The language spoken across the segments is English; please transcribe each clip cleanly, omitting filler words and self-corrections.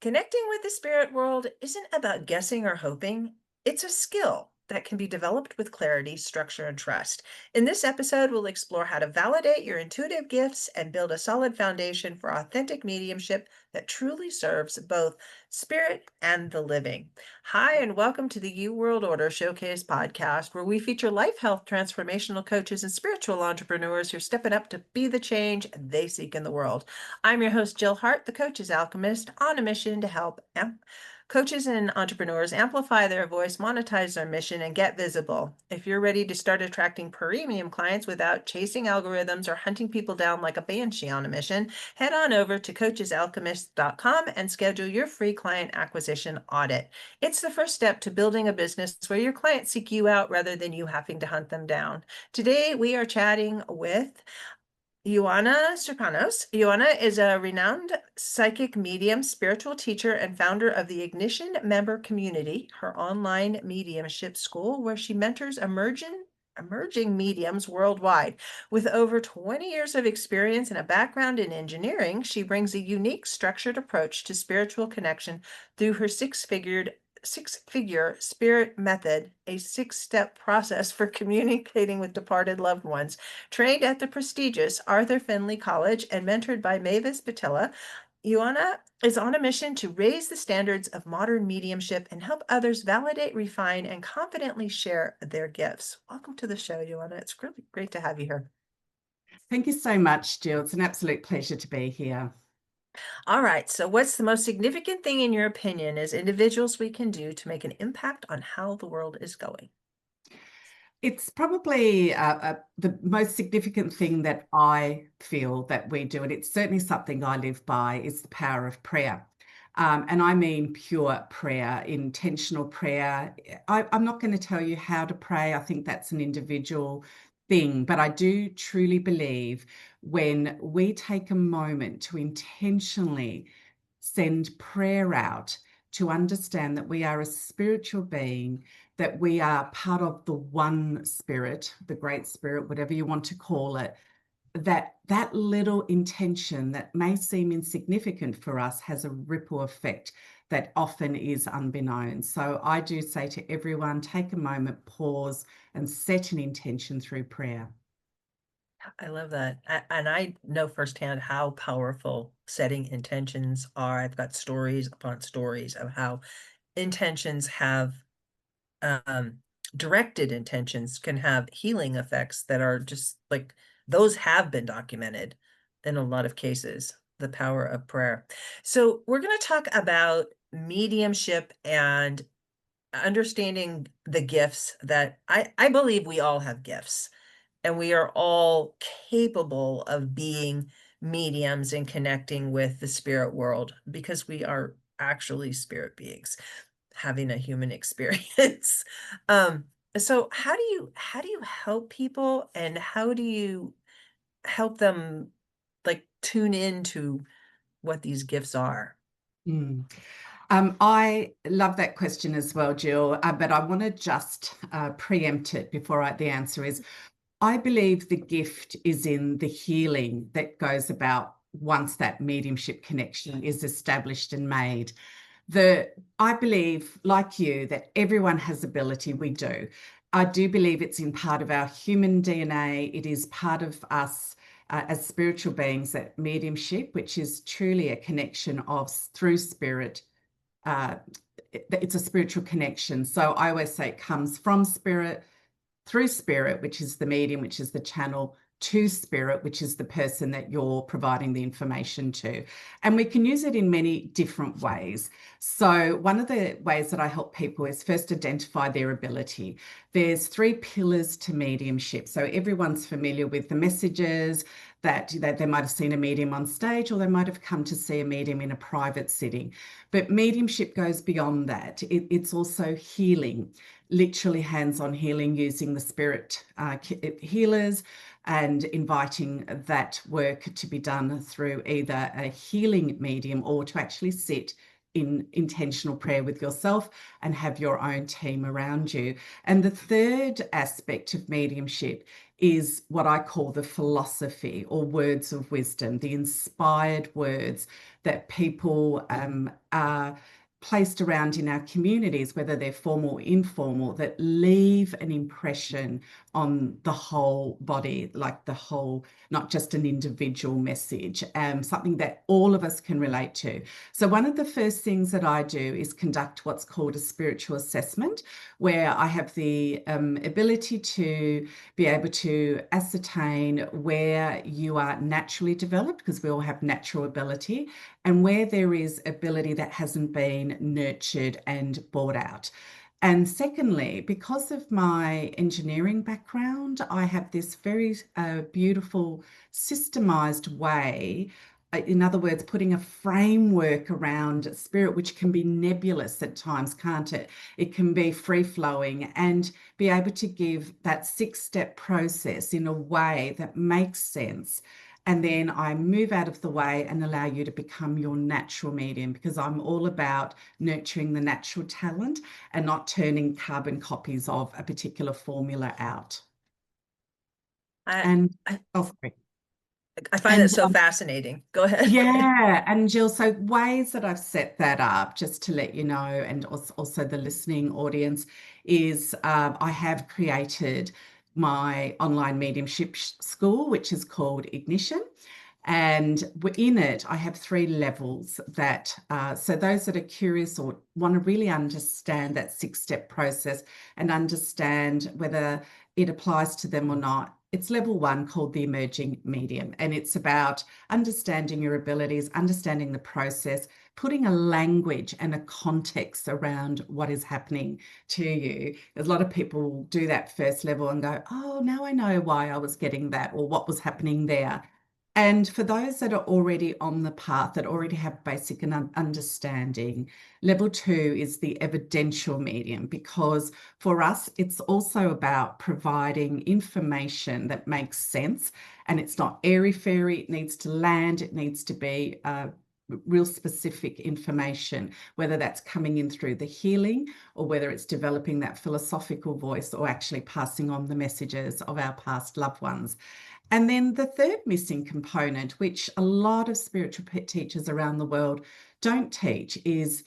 Connecting with the spirit world isn't about guessing or hoping, it's a skill that can be developed with clarity, structure, and trust. In this episode, we'll explore how to validate your intuitive gifts and build a solid foundation for authentic mediumship that truly serves both spirit and the living. Hi, and welcome to the U World Order Showcase podcast, where we feature life, health, transformational coaches, and spiritual entrepreneurs who are stepping up to be the change they seek in the world. I'm your host, Jill Hart, the Coach's Alchemist, on a mission to help coaches and entrepreneurs amplify their voice, monetize their mission, and get visible. If you're ready to start attracting premium clients without chasing algorithms or hunting people down like a banshee on a mission, head on over to coachesalchemist.com and schedule your free client acquisition audit. It's the first step to building a business where your clients seek you out rather than you having to hunt them down. Today, we are chatting with Ioanna Serpanos. Ioanna is a renowned psychic medium, spiritual teacher, and founder of the Ignition member community, her online mediumship school, where she mentors emerging mediums worldwide. With over 20 years of experience and a background in engineering, she brings a unique, structured approach to spiritual connection through her six-figure spirit method, a six-step process for communicating with departed loved ones. Trained at the prestigious Arthur Findlay College and mentored by Mavis Patilla, Ioanna is on a mission to raise the standards of modern mediumship and help others validate, refine, and confidently share their gifts. Welcome to the show, Ioanna. It's really great to have you here. Thank you so much, Jill. It's an absolute pleasure to be here. All right, so what's the most significant thing in your opinion as individuals we can do to make an impact on how the world is going? It's probably the most significant thing that I feel that we do, and it's certainly something I live by, is the power of prayer. And I mean pure prayer, intentional prayer. I'm not going to tell you how to pray. I think that's an individual thing, but I do truly believe when we take a moment to intentionally send prayer out, to understand that we are a spiritual being, that we are part of the one spirit, the great spirit, whatever you want to call it, that little intention that may seem insignificant for us has a ripple effect that often is unbeknown. So I do say to everyone, take a moment, pause, and set an intention through prayer. I love that. And I know firsthand how powerful setting intentions are. I've got stories upon stories of how intentions have directed intentions can have healing effects that are just like those have been documented in a lot of cases, the power of prayer. So we're going to talk about mediumship and understanding the gifts that I believe we all have gifts. And we are all capable of being mediums and connecting with the spirit world because we are actually spirit beings having a human experience. So how do you help people, and how do you help them like tune into what these gifts are? Mm. I love that question as well, Jill, but I want to just preempt it before the answer is, I believe the gift is in the healing that goes about once that mediumship connection is established and made. I believe, like you, that everyone has ability. We do. I do believe it's in part of our human DNA. It is part of us as spiritual beings, that mediumship, which is truly a connection through spirit. It's a spiritual connection. So I always say it comes from spirit, through spirit, which is the medium, which is the channel, to spirit, which is the person that you're providing the information to. And we can use it in many different ways. So one of the ways that I help people is first identify their ability. There's 3 pillars to mediumship. So everyone's familiar with the messages that they might have seen a medium on stage, or they might have come to see a medium in a private setting. But mediumship goes beyond that. It's also healing, literally hands-on healing, using the spirit healers and inviting that work to be done through either a healing medium or to actually sit in intentional prayer with yourself and have your own team around you. And the third aspect of mediumship is what I call the philosophy or words of wisdom, the inspired words that people are placed around in our communities, whether they're formal or informal, that leave an impression on the whole body, like the whole, not just an individual message, something that all of us can relate to. So one of the first things that I do is conduct what's called a spiritual assessment, where I have the ability to be able to ascertain where you are naturally developed, because we all have natural ability, and where there is ability that hasn't been nurtured and brought out. And secondly, because of my engineering background, I have this very beautiful systemized way. In other words, putting a framework around spirit, which can be nebulous at times, can't it? It can be free flowing, and be able to give that 6-step process in a way that makes sense. And then I move out of the way and allow you to become your natural medium, because I'm all about nurturing the natural talent and not turning carbon copies of a particular formula out. I, And I, oh, sorry. I find that And so fascinating. Go ahead. yeah, and Jill, so ways that I've set that up, just to let you know, and also the listening audience, is I have created my online mediumship school, which is called Ignition. And in it, I have 3 levels that, so those that are curious or want to really understand that 6-step process and understand whether it applies to them or not. It's level 1, called the emerging medium. And it's about understanding your abilities, understanding the process, putting a language and a context around what is happening to you. There's a lot of people do that first level and go, oh, now I know why I was getting that or what was happening there. And for those that are already on the path, that already have basic understanding, level 2 is the evidential medium, because for us, it's also about providing information that makes sense, and it's not airy-fairy. It needs to land. It needs to be real specific information, whether that's coming in through the healing or whether it's developing that philosophical voice or actually passing on the messages of our past loved ones. And then the third missing component, which a lot of spiritual teachers around the world don't teach, is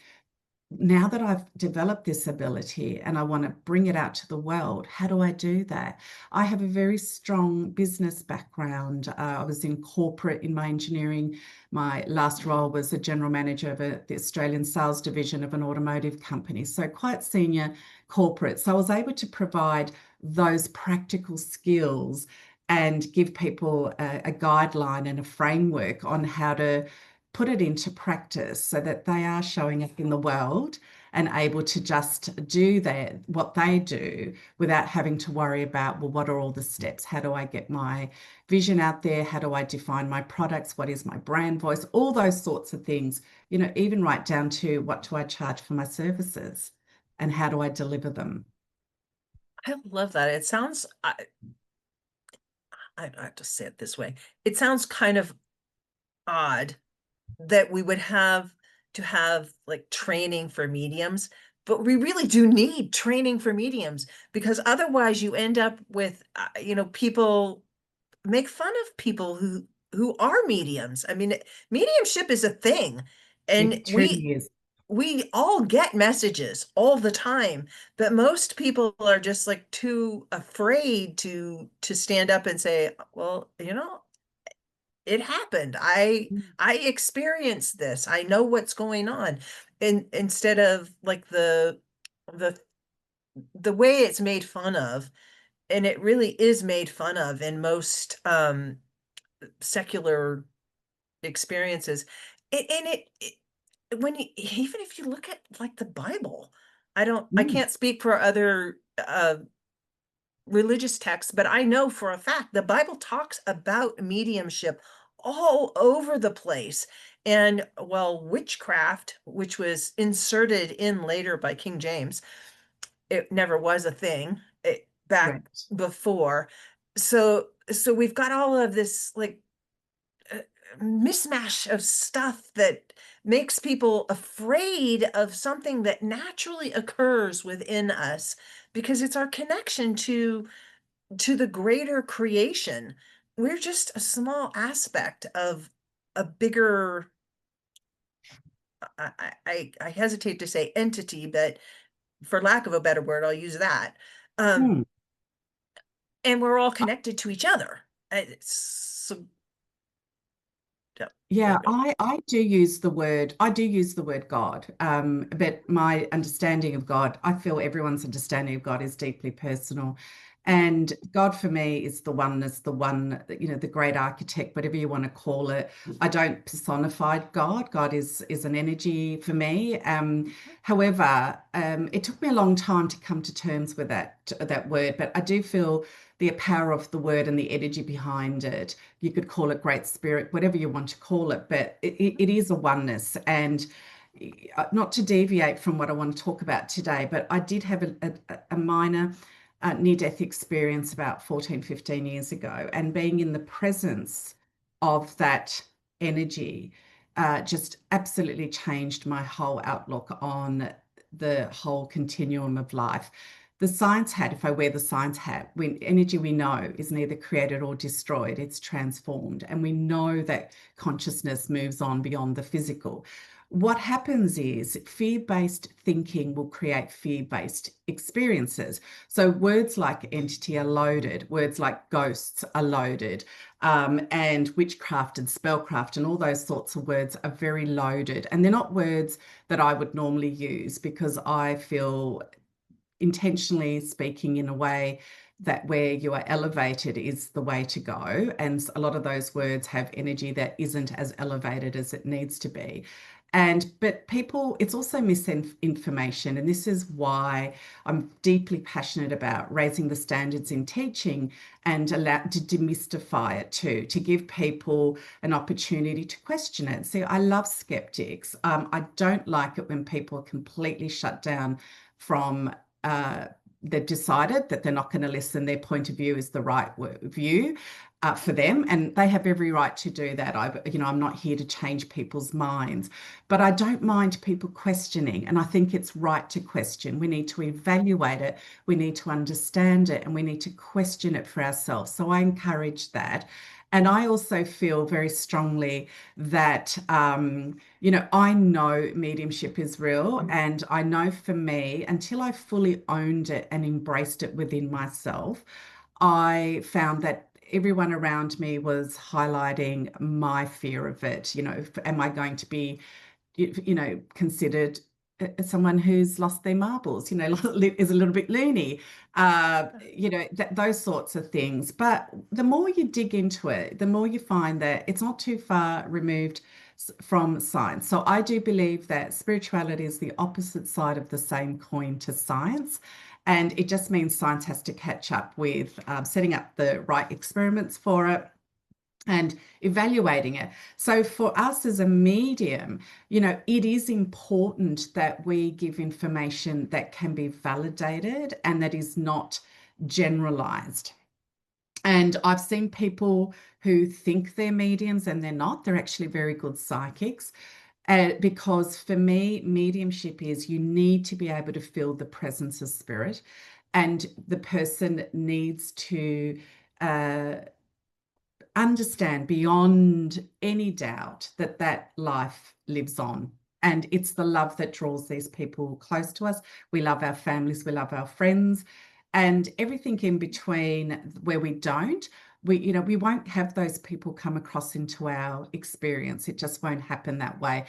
now that I've developed this ability and I want to bring it out to the world, how do I do that? I have a very strong business background. I was in corporate in my engineering. My last role was a general manager of the Australian sales division of an automotive company, so quite senior corporate. So I was able to provide those practical skills and give people a guideline and a framework on how to put it into practice so that they are showing up in the world and able to just do what they do without having to worry about, well, what are all the steps? How do I get my vision out there? How do I define my products? What is my brand voice? All those sorts of things, even right down to what do I charge for my services and how do I deliver them? I love that. It sounds, I have to say it this way. It sounds kind of odd that we would have to have like training for mediums, but we really do need training for mediums, because otherwise you end up with, people make fun of people who are mediums. I mean, mediumship is a thing, and It we truly is. we all get messages all the time, but most people are just like too afraid to stand up and say, well, it happened. I experienced this. I know what's going on. And instead of like the the way it's made fun of, and it really is made fun of in most secular experiences. And when even if you look at like the Bible, I Mm, can't speak for other religious texts, but I know for a fact the Bible talks about mediumship all over the place. And well, witchcraft, which was inserted in later by King James, it never was a thing back correct. before. So we've got all of this like uh, mismatch of stuff that makes people afraid of something that naturally occurs within us, because it's our connection to to the greater creation, we're just a small aspect of a bigger, I hesitate to say entity, but for lack of a better word, I'll use that. Um, Hmm. and we're all connected to each other. So, yeah, Yeah, go, go. I do use the word, God. But my understanding of God, I feel everyone's understanding of God is deeply personal. And God for me is the oneness, the one, the great architect, whatever you want to call it. I don't personify God. God is an energy for me. However, it took me a long time to come to terms with that word, but I do feel the power of the word and the energy behind it. You could call it great spirit, whatever you want to call it, but it is a oneness. And not to deviate from what I want to talk about today, but I did have a minor near-death experience about 14, 15 years ago, and being in the presence of that energy just absolutely changed my whole outlook on the whole continuum of life. The science hat, if I wear the science hat, when energy we know is neither created or destroyed, it's transformed. And we know that consciousness moves on beyond the physical. What happens is fear-based thinking will create fear-based experiences. So words like entity are loaded, words like ghosts are loaded, and witchcraft and spellcraft and all those sorts of words are very loaded. And they're not words that I would normally use because I feel intentionally speaking in a way that where you are elevated is the way to go. And a lot of those words have energy that isn't as elevated as it needs to be. But people, it's also misinformation. And this is why I'm deeply passionate about raising the standards in teaching and allow to demystify it too, to give people an opportunity to question it. See, I love skeptics. I don't like it when people are completely shut down from they've decided that they're not going to listen. Their point of view is the right view for them, and they have every right to do that. I'm not here to change people's minds, but I don't mind people questioning, and I think it's right to question. We need to evaluate it, we need to understand it, and we need to question it for ourselves. So I encourage that. And I also feel very strongly that, I know mediumship is real. And I know for me, until I fully owned it and embraced it within myself, I found that everyone around me was highlighting my fear of it. Am I going to be considered someone who's lost their marbles, is a little bit loony, those sorts of things. But the more you dig into it, the more you find that it's not too far removed from science. So I do believe that spirituality is the opposite side of the same coin to science. And it just means science has to catch up with setting up the right experiments for it and evaluating it. So for us as a medium, it is important that we give information that can be validated and that is not generalized. And I've seen people who think they're mediums and they're not. They're actually very good psychics. Because for me, mediumship is you need to be able to feel the presence of spirit, and the person needs to understand beyond any doubt that that life lives on. And it's the love that draws these people close to us. We love our families, we love our friends, and everything in between where we don't. We won't have those people come across into our experience. It just won't happen that way.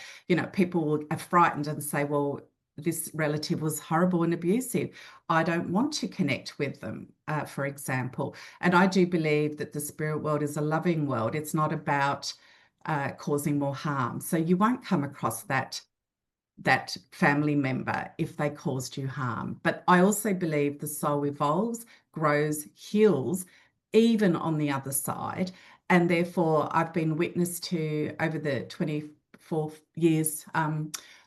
People are frightened and say, well, this relative was horrible and abusive. I don't want to connect with them, for example. And I do believe that the spirit world is a loving world. It's not about causing more harm. So you won't come across that family member if they caused you harm. But I also believe the soul evolves, grows, heals, even on the other side. And therefore, I've been witness to over the 24 years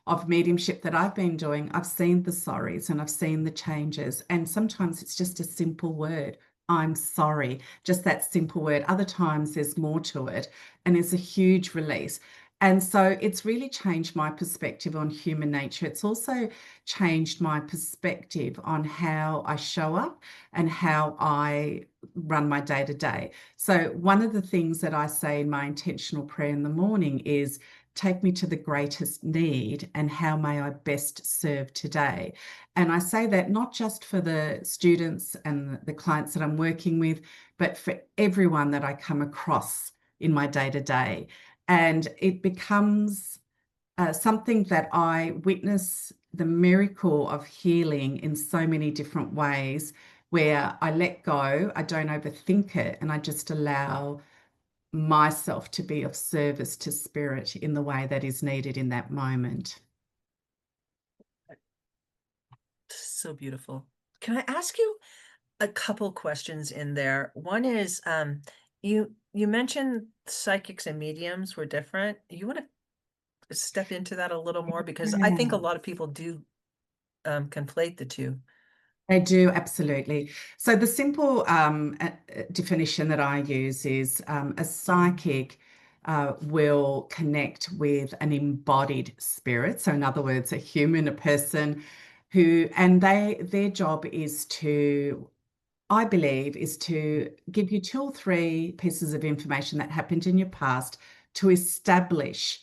of mediumship that I've been doing, I've seen the sorries and I've seen the changes. And sometimes it's just a simple word. I'm sorry, just that simple word. Other times there's more to it, and there's a huge release. And so it's really changed my perspective on human nature. It's also changed my perspective on how I show up and how I run my day to day. So, one of the things that I say in my intentional prayer in the morning is, take me to the greatest need and how may I best serve today. And I say that not just for the students and the clients that I'm working with, but for everyone that I come across in my day to day. And it becomes something that I witness the miracle of healing in so many different ways, where I let go, I don't overthink it, and I just allow myself to be of service to spirit in the way that is needed in that moment. So beautiful. Can I ask you a couple questions in there? One is, you mentioned psychics and mediums were different. You want to step into that a little more? Because I think a Yeah. lot of people do conflate the two. They do, absolutely. So the simple definition that I use is a psychic will connect with an embodied spirit. So in other words, a human, a person who, and their job is to, I believe, is to give you two or three pieces of information that happened in your past to establish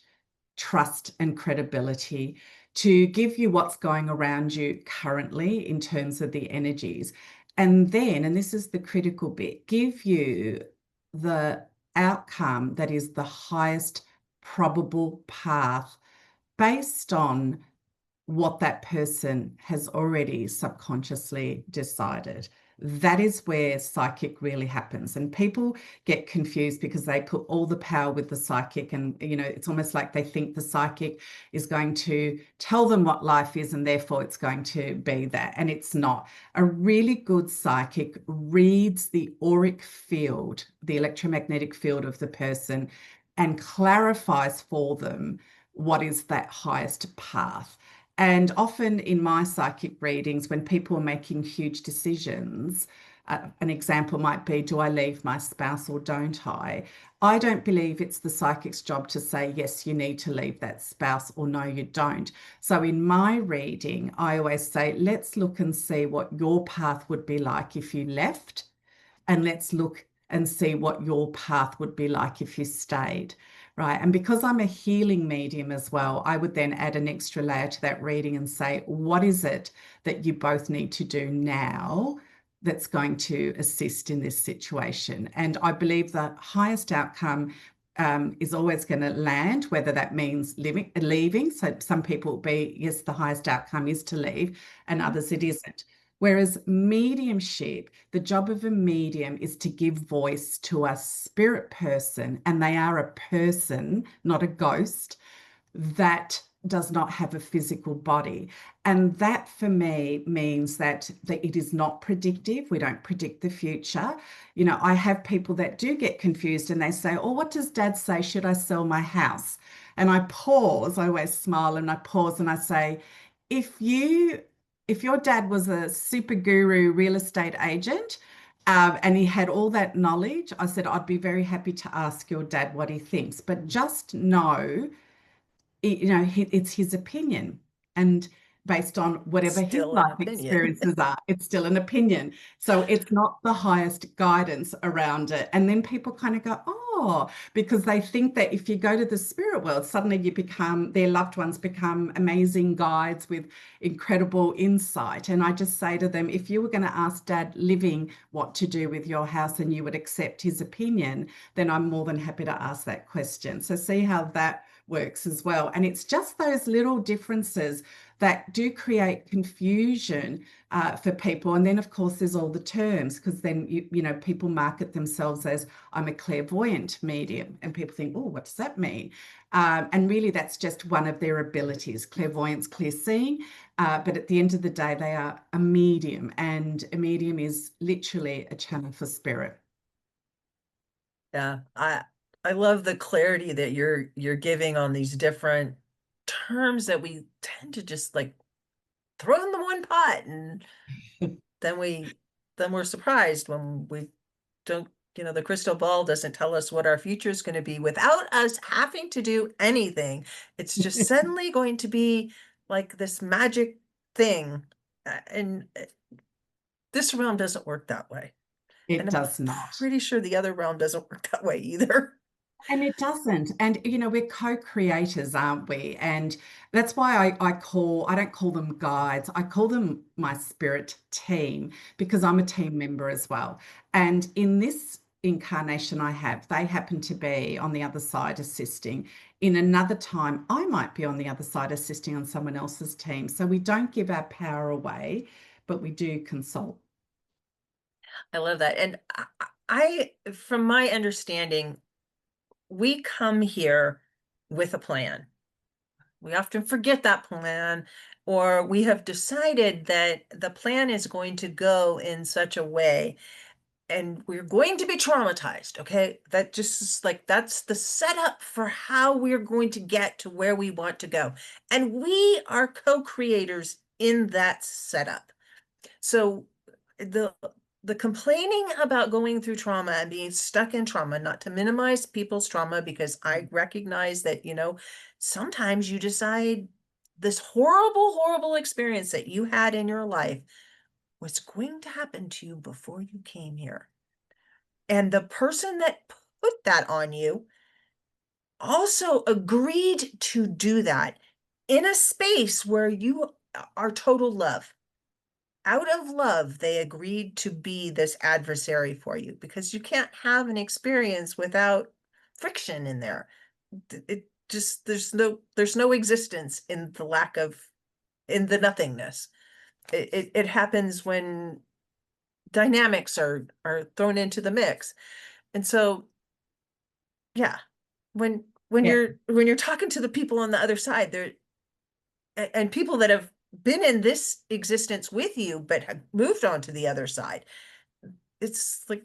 trust and credibility, to give you what's going around you currently in terms of the energies. And then, and this is the critical bit, give you the outcome that is the highest probable path based on what that person has already subconsciously decided. That is where psychic really happens. And people get confused because they put all the power with the psychic. And, it's almost like they think the psychic is going to tell them what life is and therefore it's going to be that. And it's not. A really good psychic reads the auric field, the electromagnetic field of the person, and clarifies for them what is that highest path. And often in my psychic readings, when people are making huge decisions, an example might be, do I leave my spouse or don't I? I don't believe it's the psychic's job to say, yes, you need to leave that spouse, or no, you don't. So in my reading, I always say, let's look and see what your path would be like if you left, and let's look and see what your path would be like if you stayed. Right. And because I'm a healing medium as well, I would then add an extra layer to that reading and say, what is it that you both need to do now that's going to assist in this situation? And I believe the highest outcome is always going to land, whether that means leaving. So some people will be, yes, the highest outcome is to leave, and others it isn't. Whereas mediumship, the job of a medium is to give voice to a spirit person, and they are a person, not a ghost, that does not have a physical body. And that for me means that it is not predictive. We don't predict the future. I have people that do get confused and they say, oh, what does Dad say? Should I sell my house? And I pause, I always smile and I pause and I say, if your dad was a super guru real estate agent, and he had all that knowledge, I said, I'd be very happy to ask your dad what he thinks. But just know, it's his opinion. And based on whatever his Still an life opinion. experiences are, it's still an opinion. So it's not the highest guidance around it. And then people kind of go, oh, because they think that if you go to the spirit world, suddenly their loved ones become amazing guides with incredible insight. And I just say to them, if you were going to ask Dad living what to do with your house and you would accept his opinion, then I'm more than happy to ask that question. So see how that works as well. And it's just those little differences that do create confusion for people. And then, of course, there's all the terms, because then, people market themselves as, I'm a clairvoyant medium. And people think, oh, what does that mean? And really, that's just one of their abilities, clairvoyance, clear seeing. But at the end of the day, they are a medium, and a medium is literally a channel for spirit. Yeah, I love the clarity that you're giving on these different terms that we tend to just like throw in the one pot, and then we're surprised when we don't The crystal ball doesn't tell us what our future is going to be without us having to do anything. It's just suddenly going to be like this magic thing. And this realm doesn't work that way. It And I'm does not. pretty sure the other realm doesn't work that way either. And it doesn't. And, we're co-creators, aren't we? And that's why I don't call them guides. I call them my spirit team because I'm a team member as well. And in this incarnation they happen to be on the other side assisting. In another time, I might be on the other side assisting on someone else's team. So we don't give our power away, but we do consult. I love that. And from my understanding, we come here with a plan. We often forget that plan, or we have decided that the plan is going to go in such a way and we're going to be traumatized. Okay. That just is like, that's the setup for how we're going to get to where we want to go. And we are co-creators in that setup. So the the complaining about going through trauma and being stuck in trauma, not to minimize people's trauma, because I recognize that, sometimes you decide this horrible, horrible experience that you had in your life was going to happen to you before you came here. And the person that put that on you also agreed to do that in a space where you are total love. Out of love, they agreed to be this adversary for you because you can't have an experience without friction in there. It just there's no existence in the lack of in the nothingness. It happens when dynamics are thrown into the mix. And so yeah, when Yeah. you're talking to the people on the other side, there and people that have been in this existence with you but have moved on to the other side, it's like,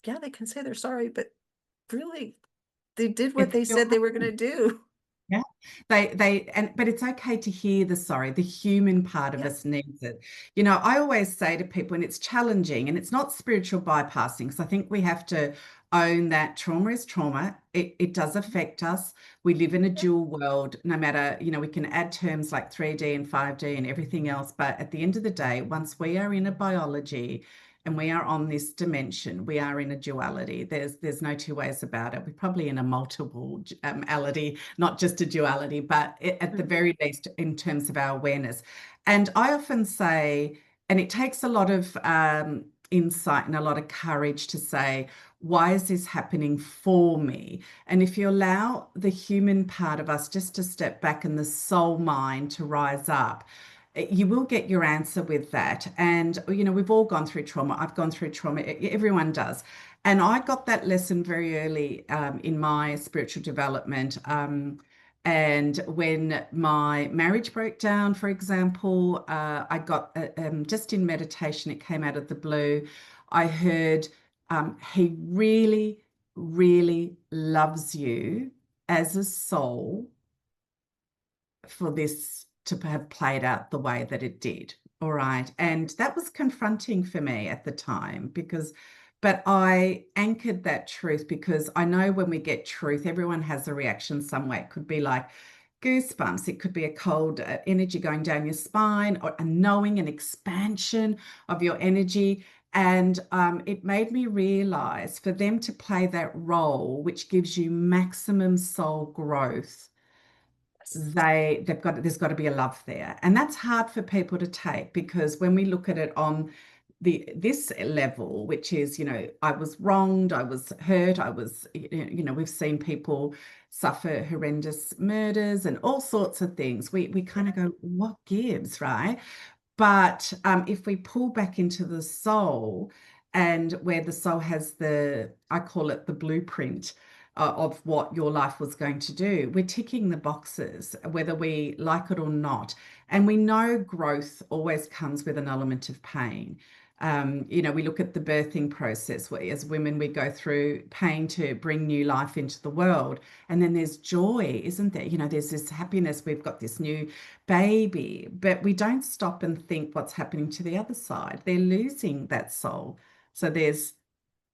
yeah, they can say they're sorry, but really they did what It's they still said they were going happening. to do. Yeah. But it's okay to hear the sorry. The human part of Yeah. us needs it. I always say to people, and it's challenging, and it's not spiritual bypassing, because I think we have to own that trauma is trauma. It does affect us. We live in a Yeah. dual world, no matter, we can add terms like 3D and 5D and everything else. But at the end of the day, once we are in a biology, and we are on this dimension, we are in a duality. There's no two ways about it. We're probably in a multiple ality, not just a duality, but at the Mhm. very least in terms of our awareness. And I often say, and it takes a lot of insight and a lot of courage to say, why is this happening for me? And if you allow the human part of us just to step back and the soul mind to rise up, you will get your answer with that. And, we've all gone through trauma. I've gone through trauma. Everyone does. And I got that lesson very early in my spiritual development. And when my marriage broke down, for example, I got just in meditation, it came out of the blue. I heard he really, really loves you as a soul for this to have played out the way that it did. All right. And that was confronting for me at the time but I anchored that truth because I know when we get truth, everyone has a reaction some way. It could be like goosebumps, it could be a cold energy going down your spine, or a knowing, an expansion of your energy. And it made me realize for them to play that role, which gives you maximum soul growth, there's got to be a love there, and that's hard for people to take because when we look at it on this level, which is, I was wronged, I was hurt, we've seen people suffer horrendous murders and all sorts of things. We kind of go, what gives, right? But if we pull back into the soul, and where the soul has I call it the blueprint of what your life was going to do, we're ticking the boxes, whether we like it or not. And we know growth always comes with an element of pain. We look at the birthing process where as women, we go through pain to bring new life into the world. And then there's joy, isn't there? There's this happiness, we've got this new baby, but we don't stop and think what's happening to the other side. They're losing that soul. So there's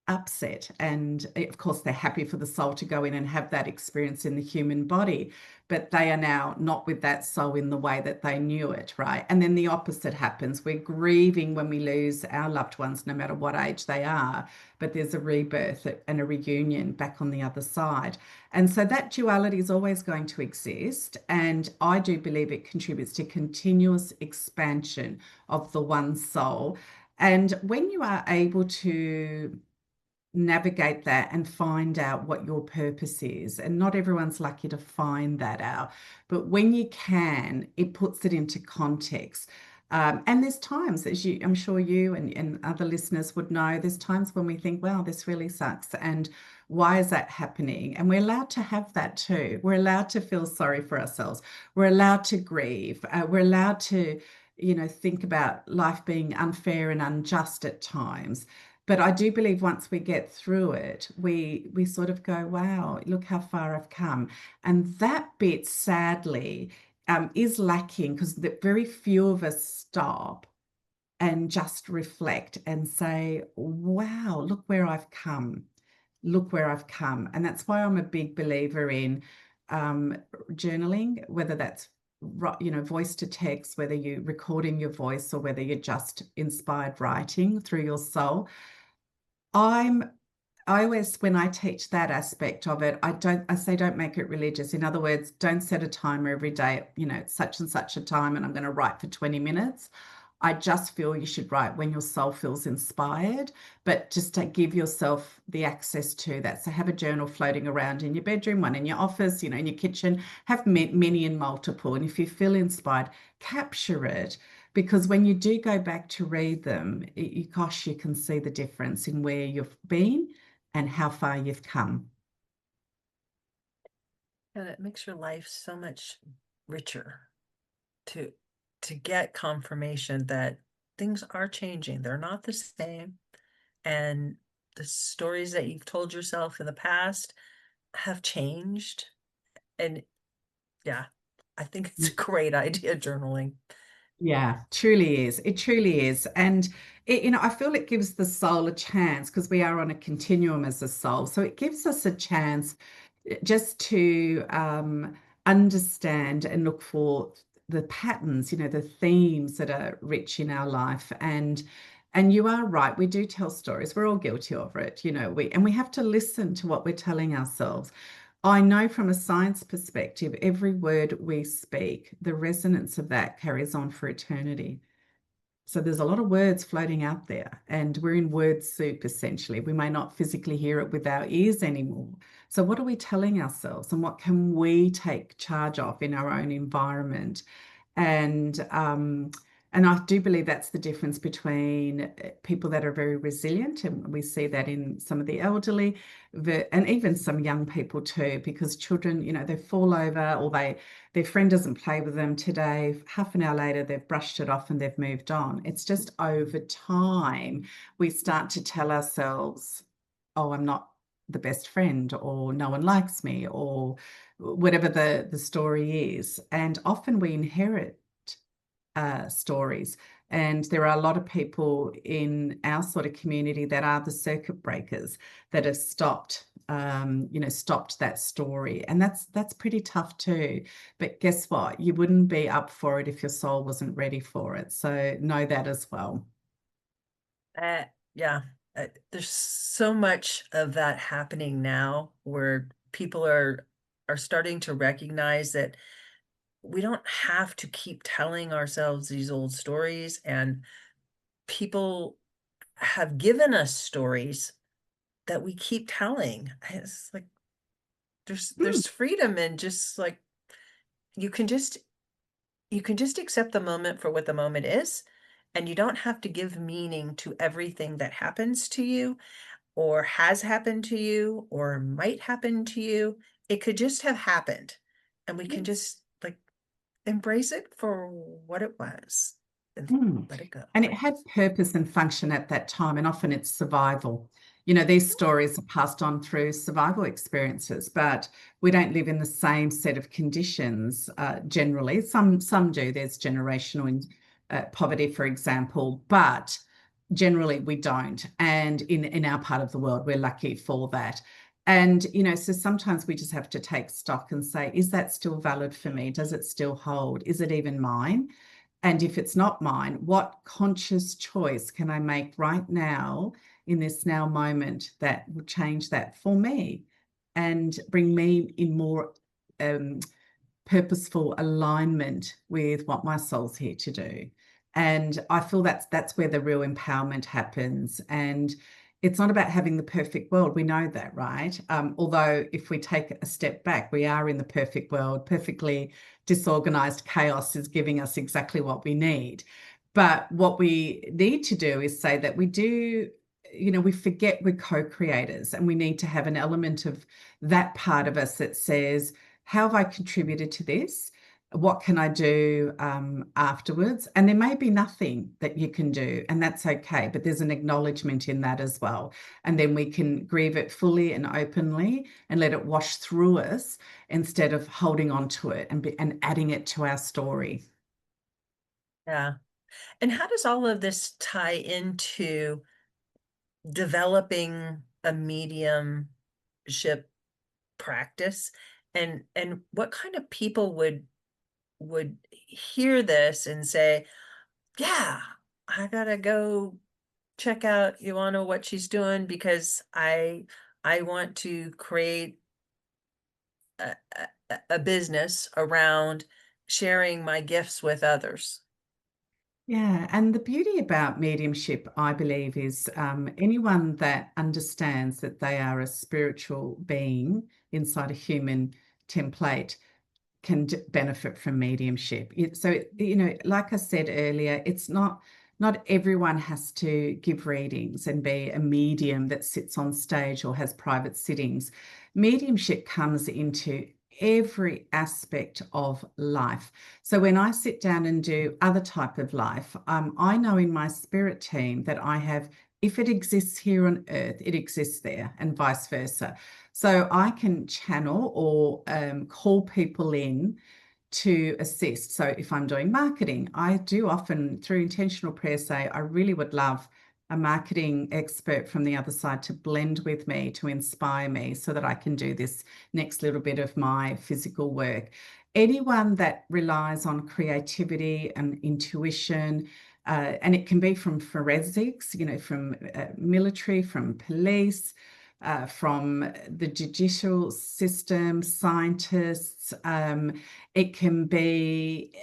upset. And of course, they're happy for the soul to go in and have that experience in the human body, but they are now not with that soul in the way that they knew it, right? And then the opposite happens. We're grieving when we lose our loved ones, no matter what age they are, but there's a rebirth and a reunion back on the other side. And so that duality is always going to exist. And I do believe it contributes to continuous expansion of the one soul. And when you are able to navigate that and find out what your purpose is, and not everyone's lucky to find that out, but when you can, it puts it into context. And there's times, as I'm sure you and other listeners would know, there's times when we think, wow, this really sucks. And why is that happening? And we're allowed to have that too. We're allowed to feel sorry for ourselves. We're allowed to grieve. We're allowed to, think about life being unfair and unjust at times. But I do believe once we get through it, we sort of go, wow, look how far I've come. And that bit, sadly, is lacking because very few of us stop and just reflect and say, wow, look where I've come. Look where I've come. And that's why I'm a big believer in journaling, whether that's voice to text, whether you're recording your voice or whether you're just inspired writing through your soul. I always, when I teach that aspect of it, I say don't make it religious. In other words, don't set a timer every day, such and such a time, and I'm going to write for 20 minutes. I just feel you should write when your soul feels inspired, but just to give yourself the access to that. So have a journal floating around in your bedroom, one in your office, in your kitchen, have many and multiple. And if you feel inspired, capture it. Because when you do go back to read them, gosh, you can see the difference in where you've been and how far you've come. And it makes your life so much richer to get confirmation that things are changing. They're not the same. And the stories that you've told yourself in the past have changed. And yeah, I think it's a great idea, journaling. Yeah, truly is. It truly is. And I feel it gives the soul a chance because we are on a continuum as a soul. So it gives us a chance just to understand and look for the patterns, the themes that are rich in our life. And you are right, we do tell stories. We're all guilty of it, we have to listen to what we're telling ourselves. I know from a science perspective, every word we speak, the resonance of that carries on for eternity. So there's a lot of words floating out there, and we're in word soup essentially. We may not physically hear it with our ears anymore. So what are we telling ourselves, and what can we take charge of in our own environment? And I do believe that's the difference between people that are very resilient, and we see that in some of the elderly, and even some young people too, because children, they fall over or their friend doesn't play with them today. Half an hour later, they've brushed it off and they've moved on. It's just over time we start to tell ourselves, oh, I'm not the best friend, or no one likes me, or whatever the story is. And often we inherit stories. And there are a lot of people in our sort of community that are the circuit breakers that have stopped that story. And that's pretty tough too. But guess what? You wouldn't be up for it if your soul wasn't ready for it. So know that as well. Yeah, there's so much of that happening now where people are starting to recognize that we don't have to keep telling ourselves these old stories, and people have given us stories that we keep telling. It's like Hmm. there's freedom in just like you can just accept the moment for what the moment is, and you don't have to give meaning to everything that happens to you or has happened to you or might happen to you. It could just have happened, and we can Yes. just like embrace it for what it was and Hmm. let it go. And it had purpose and function at that time, and often it's survival. These stories are passed on through survival experiences, but we don't live in the same set of conditions generally. Some do. There's generational poverty, for example, but generally we don't. And in our part of the world, we're lucky for that. And, so sometimes we just have to take stock and say, is that still valid for me? Does it still hold? Is it even mine? And if it's not mine, what conscious choice can I make right now in this now moment that will change that for me and bring me in more purposeful alignment with what my soul's here to do? And I feel that's where the real empowerment happens. And it's not about having the perfect world. We know that, right? Although if we take a step back, we are in the perfect world. Perfectly disorganized chaos is giving us exactly what we need. But what we need to do is say that we do, we forget we're co-creators, and we need to have an element of that part of us that says, how have I contributed to this? What can I do afterwards? And there may be nothing that you can do, and that's okay, but there's an acknowledgement in that as well. And then we can grieve it fully and openly and let it wash through us instead of holding on to it and adding it to our story. Yeah. And how does all of this tie into developing a mediumship practice? And what kind of people would hear this and say, "Yeah, I gotta go check out Ioanna, what she's doing, because I want to create a business around sharing my gifts with others." Yeah, and the beauty about mediumship, I believe, is anyone that understands that they are a spiritual being inside a human template can benefit from mediumship. So, like I said earlier, it's not everyone has to give readings and be a medium that sits on stage or has private sittings. Mediumship comes into every aspect of life. So when I sit down and do other type of life, I know in my spirit team that I have, if it exists here on earth, it exists there, and vice versa. So I can channel or call people in to assist. So if I'm doing marketing, I do often, through intentional prayer, say, I really would love a marketing expert from the other side to blend with me, to inspire me so that I can do this next little bit of my physical work. Anyone that relies on creativity and intuition, and it can be from forensics, from military, from police, from the judicial system, scientists. It can be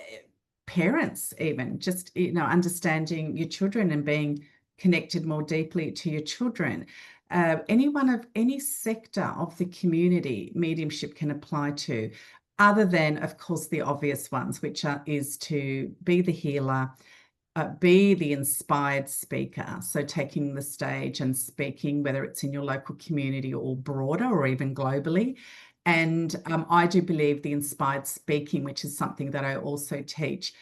parents, even just understanding your children and being connected more deeply to your children. Anyone of any sector of the community, mediumship can apply to, other than, of course, the obvious ones, which is to be the healer, be the inspired speaker. So taking the stage and speaking, whether it's in your local community or broader or even globally. And I do believe the inspired speaking, which is something that I also teach,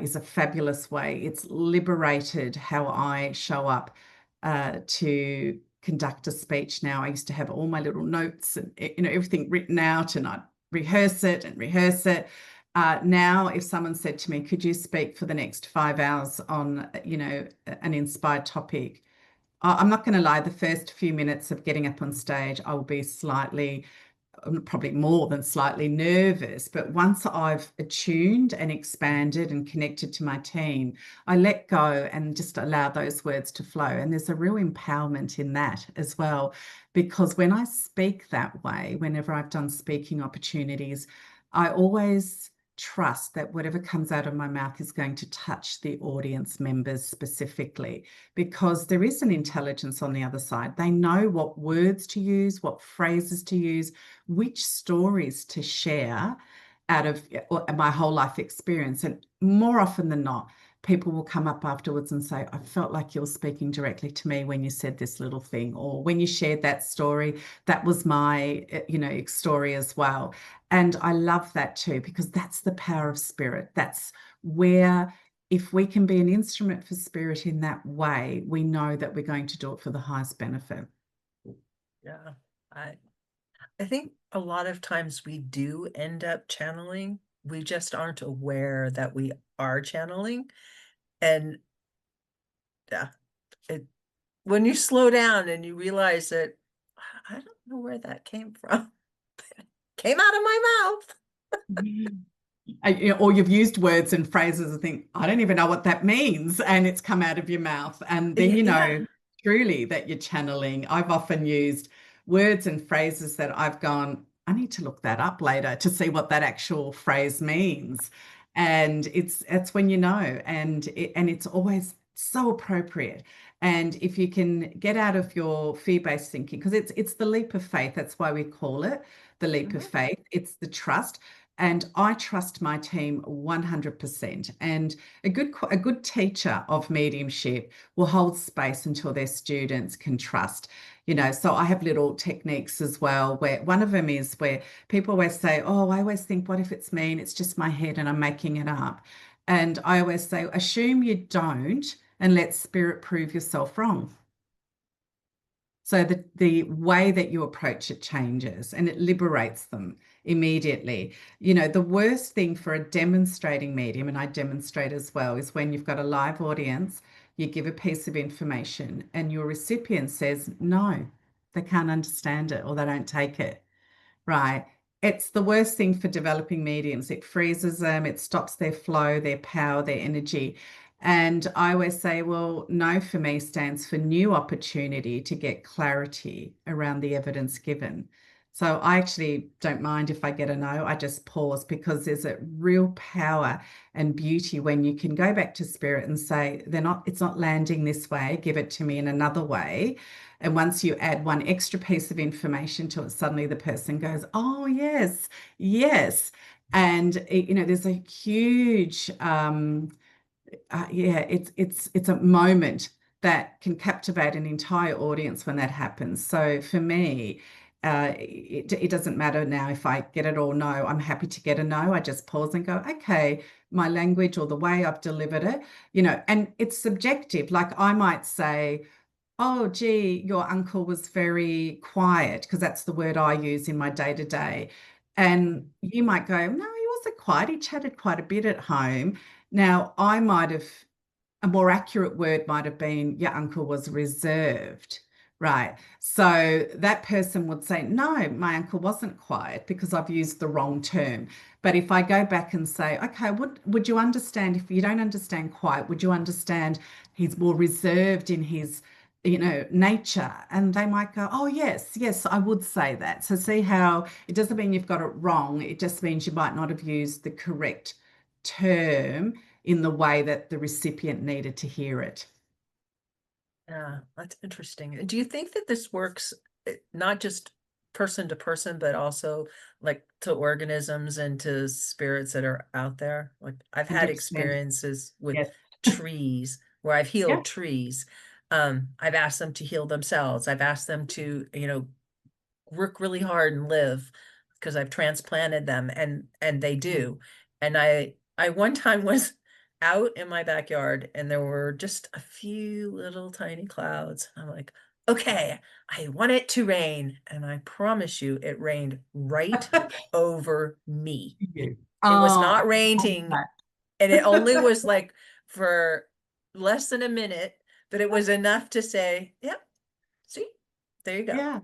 is a fabulous way. It's liberated how I show up to conduct a speech now. I used to have all my little notes and everything written out, and I'd rehearse it and rehearse it. Now, if someone said to me, could you speak for the next 5 hours on, an inspired topic? I'm not going to lie, the first few minutes of getting up on stage, I will be slightly, probably more than slightly nervous. But once I've attuned and expanded and connected to my team, I let go and just allow those words to flow. And there's a real empowerment in that as well, because when I speak that way, whenever I've done speaking opportunities, I always trust that whatever comes out of my mouth is going to touch the audience members specifically, because there is an intelligence on the other side. They know what words to use, what phrases to use, which stories to share out of my whole life experience. And more often than not, people will come up afterwards and say, I felt like you're speaking directly to me when you said this little thing, or when you shared that story, that was my, story as well. And I love that too, because that's the power of spirit. That's where, if we can be an instrument for spirit in that way, we know that we're going to do it for the highest benefit. Yeah. I think a lot of times we do end up channeling. We just aren't aware that we are channeling. And yeah. when you slow down and you realize that I don't know where that came from. Came out of my mouth. Or you've used words and phrases and think, I don't even know what that means, and it's come out of your mouth. And then you Yeah. know truly that you're channeling. I've often used words and phrases that I've gone, I need to look that up later to see what that actual phrase means. And it's when you know, and it's always so appropriate. And if you can get out of your fear-based thinking, because it's the leap of faith, that's why we call it the leap of Mhm. faith. It's the trust. And I trust my team 100%. And a good teacher of mediumship will hold space until their students can trust. So I have little techniques as well, where one of them is where people always say, oh, I always think, what if it's me and it's just my head and I'm making it up? And I always say, assume you don't and let spirit prove yourself wrong. So the way that you approach it changes and it liberates them immediately. The worst thing for a demonstrating medium, and I demonstrate as well, is when you've got a live audience, you give a piece of information and your recipient says, no, they can't understand it or they don't take it. Right. It's the worst thing for developing mediums. It freezes them, it stops their flow, their power, their energy. And I always say, well, no for me stands for new opportunity to get clarity around the evidence given. So I actually don't mind if I get a no, I just pause because there's a real power and beauty when you can go back to spirit and say, it's not landing this way, give it to me in another way. And once you add one extra piece of information to it, suddenly the person goes, oh, yes, yes. And, there's a huge, it's a moment that can captivate an entire audience when that happens. So for me, it doesn't matter now if I get it or no. I'm happy to get a no. I just pause and go, okay, my language or the way I've delivered it, and it's subjective. Like I might say, oh, gee, your uncle was very quiet, because that's the word I use in my day to day. And you might go, no, he wasn't quiet. He chatted quite a bit at home. Now, a more accurate word might have been, your uncle was reserved. Right. So that person would say, no, my uncle wasn't quiet because I've used the wrong term. But if I go back and say, okay, would you understand, if you don't understand quiet, would you understand he's more reserved in his nature? And they might go, oh, yes, I would say that. So see how it doesn't mean you've got it wrong. It just means you might not have used the correct term in the way that the recipient needed to hear it. Yeah, that's interesting. Do you think that this works not just person to person, but also like to organisms and to spirits that are out there? Like I've had 100%. experiences with Yes. trees where I've Yeah. healed trees. I've asked them to heal themselves. I've asked them to, work really hard and live because I've transplanted them and they do. And I one time was out in my backyard and there were just a few little tiny clouds. I'm like, okay, I want it to rain. And I promise you it rained right over me. You. It was Oh, I not love raining that. and it only was like for less than a minute, but it was enough to say, yep, see, there you go. Yeah.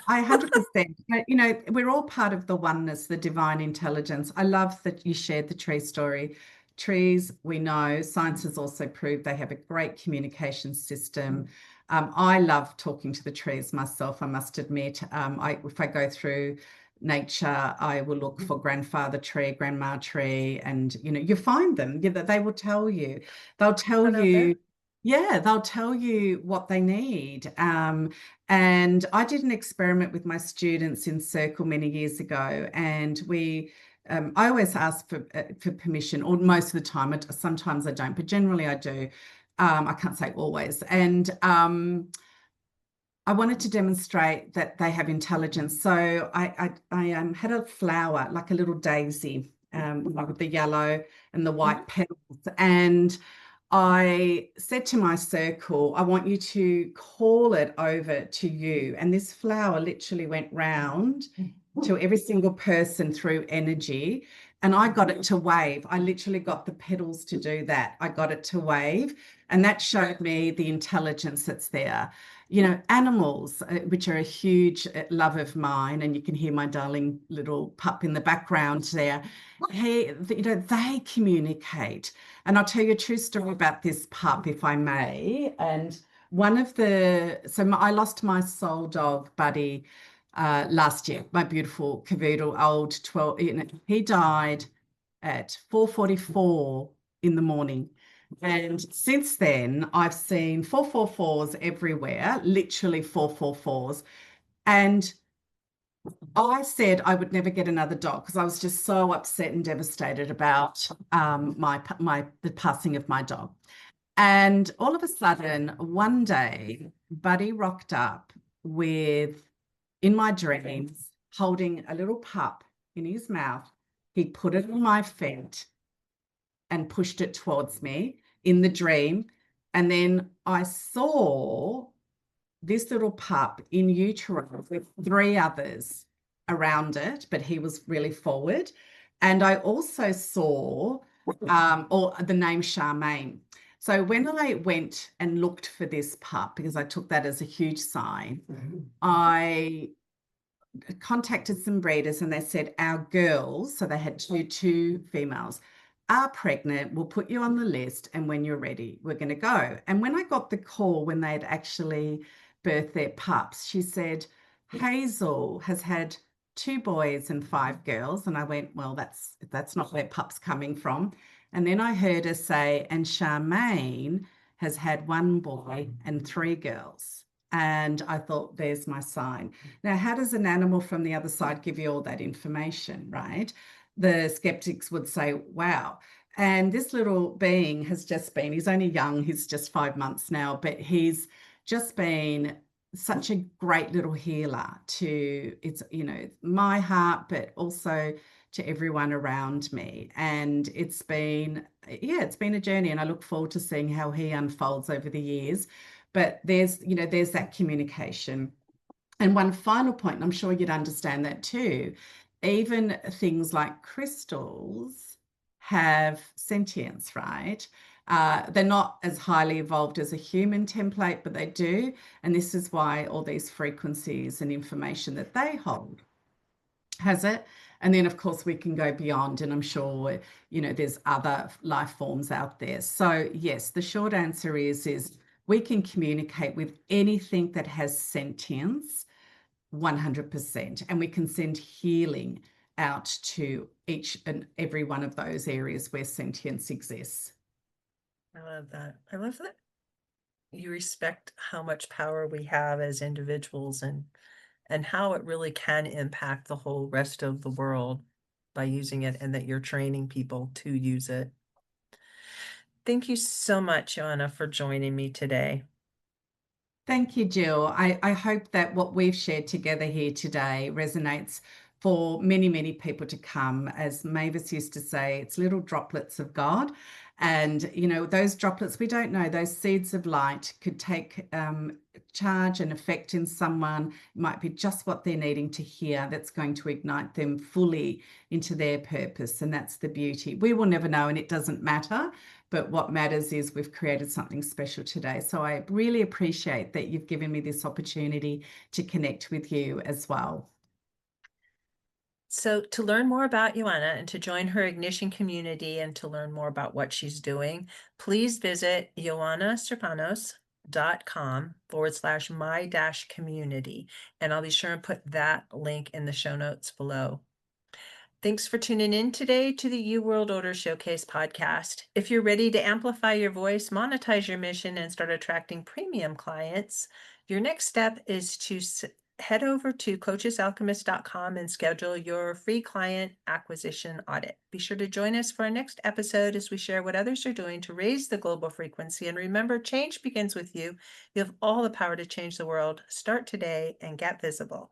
I 100%. But, we're all part of the oneness, the divine intelligence. I love that you shared the tree story. Trees, we know, science has also proved they have a great communication system. I love talking to the trees myself, I must admit. If I go through nature, I will look for grandfather tree, grandma tree, and you find them. Yeah, they will tell you. They'll tell Out there. you, yeah, they'll tell you what they need. And I did an experiment with my students in Circle many years ago, and I always ask for permission, or most of the time. Sometimes I don't, but generally I do. I can't say always. And I wanted to demonstrate that they have intelligence. So I had a flower, like a little daisy, like with the yellow and the white petals, and I said to my circle, I want you to call it over to you. And this flower literally went round to every single person through energy. And I got it to wave. I literally got the petals to do that. I got it to wave. And that showed me the intelligence that's there. You know, animals, which are a huge love of mine, and you can hear my darling little pup in the background there. You know, they communicate. And I'll tell you a true story about this pup, if I may. And I lost my soul dog, Buddy, last year, my beautiful cavoodle, old 12, you know, he died at 4:44 in the morning. And since then, I've seen 444s everywhere, literally 444s. And I said I would never get another dog because I was just so upset and devastated about the passing of my dog. And all of a sudden, one day, Buddy rocked up with, in my dreams, holding a little pup in his mouth. He put it on my feet and pushed it towards me in the dream. And then I saw this little pup in utero with 3 others around it, but he was really forward. And I also saw or the name Charmaine. So when I went and looked for this pup, because I took that as a huge sign, I contacted some breeders and they said, our girls, so they had two females, are pregnant. We'll put you on the list. And when you're ready, we're going to go. And when I got the call, when they'd actually birthed their pups, she said, Hazel has had 2 boys and 5 girls. And I went, well, that's not where pup's coming from. And then I heard her say, and Charmaine has had 1 boy and 3 girls. And I thought, there's my sign. Now, how does an animal from the other side give you all that information, right? The skeptics would say, wow. And this little being has just been, he's only young, he's just 5 months now, but he's just been such a great little healer to, it's, you know, my heart, but also to everyone around me. And it's been a journey, and I look forward to seeing how he unfolds over the years. But there's that communication. And one final point, and I'm sure you'd understand that too, even things like crystals have sentience, right? They're not as highly evolved as a human template, but they do. And this is why all these frequencies and information that they hold has it. And then, of course, we can go beyond, and I'm sure, you know, there's other life forms out there. So, yes, the short answer is we can communicate with anything that has sentience 100%, and we can send healing out to each and every one of those areas where sentience exists. I love that. I love that you respect how much power we have as individuals and how it really can impact the whole rest of the world by using it, and that you're training people to use it. Thank you so much, Ioanna, for joining me today. Thank you, Jill. I hope that what we've shared together here today resonates for many, many people to come. As Mavis used to say, it's little droplets of God. And, you know, those droplets, we don't know, those seeds of light could take charge and effect in someone. It might be just what they're needing to hear that's going to ignite them fully into their purpose. And that's the beauty. We will never know, and it doesn't matter. But what matters is we've created something special today. So I really appreciate that you've given me this opportunity to connect with you as well. So to learn more about Ioanna and to join her Ignition community and to learn more about what she's doing, please visit ioannaserpanos.com/my-community. And I'll be sure and put that link in the show notes below. Thanks for tuning in today to the You World Order Showcase podcast. If you're ready to amplify your voice, monetize your mission, and start attracting premium clients, your next step is to head over to coachesalchemist.com and schedule your free client acquisition audit. Be sure to join us for our next episode as we share what others are doing to raise the global frequency. And remember, change begins with you. You have all the power to change the world. Start today and get visible.